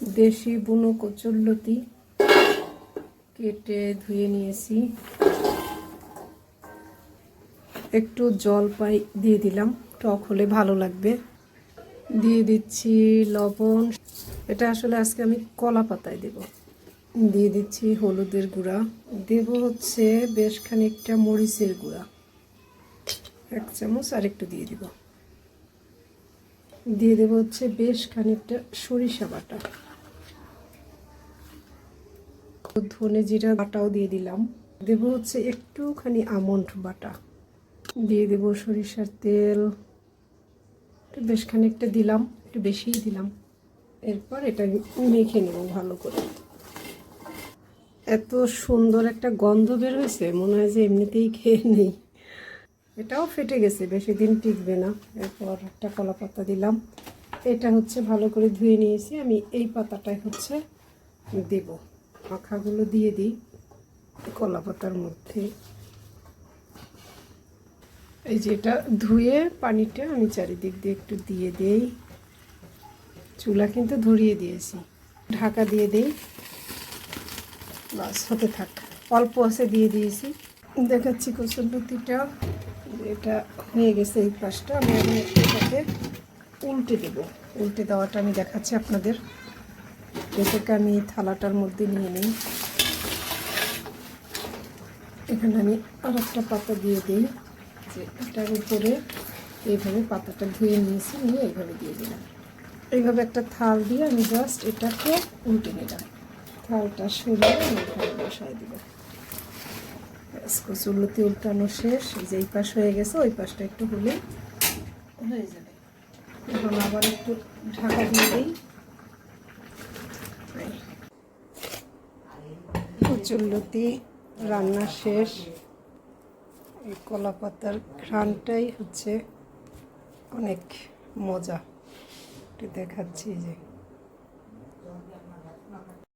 দেশি বুনো কচুরলতি কেটে ধুয়ে নিয়েছি। একটু জলপাই দিয়ে দিলাম, টক হলে ভালো লাগবে। দিয়ে দিচ্ছি লবণ। এটা আসলে আজকে আমি কলা পাতায় দেব। দিয়ে দিচ্ছি হলুদের গুঁড়া। দেব হচ্ছে বেশ খানিকটা মরিচের গুঁড়া, 1 চামচ। আর একটু দিয়ে দিব। দিয়ে দেব হচ্ছে বেশ খানিকটা সরিষা বাটা। ধনে জিরা বাটাও দিয়ে দিলাম। দেব হচ্ছে একটুখানি আমন্ড বাটা। দিয়ে দেব সরিষার তেল, বেশ খানিকটা দিলাম, একটু বেশিই দিলাম। এরপর এটা মেখে নেব ভালো করে। এত সুন্দর একটা গন্ধ বের হয়েছে, মনে হয় যে এমনিতেই খেয়ে নেই। এটাও ফেটে গেছে, বেশি দিন টিকবে না। এরপর একটা কলা পাতা দিলাম। এটা হচ্ছে ভালো করে ধুয়ে নিয়েছি আমি। এই পাতাটাই হচ্ছে দেব। মাখাগুলো দিয়ে দিই কলা পাতার মধ্যে। এই যে এটা ধুয়ে পানিটা আমি চারিদিক দিয়ে একটু দিয়ে দেই। চুলা কিন্তু ধরিয়ে দিয়েছি, ঢাকা দিয়ে দেই। বাস হতে থাক, অল্প আছে দিয়ে দিয়েছি। দেখাচ্ছি কচুরলতিটা, এটা হয়ে গেছে। এই পাশটা আমি এটাকে উল্টে দেব। উল্টে দেওয়াটা আমি দেখাচ্ছি আপনাদের। এটাকে আমি থালাটার মধ্যে নিয়ে নিই। এখানে আমি আর একটা পাতা দিয়ে দিই, যে এটার উপরে এইভাবে পাতাটা ধুয়ে নিয়েছি, নিয়ে এইভাবে দিয়ে দিলাম। এইভাবে একটা থাল দিয়ে আমি জাস্ট এটাকে উল্টে নিলাম। থালটা সরিয়ে আমি এখানে বসাই দিব। কচুরলতি উল্টানো শেষ। যে এই পাশ হয়ে গেছে, ওই পাশটা একটু হলে হয়ে যাবে। এখন আবার একটু ঢাকা দিয়ে দিই। কচুরলতি রান্না শেষ। এই কলা পাতার ঘ্রাণটাই হচ্ছে অনেক মজা। একটু দেখাচ্ছি যে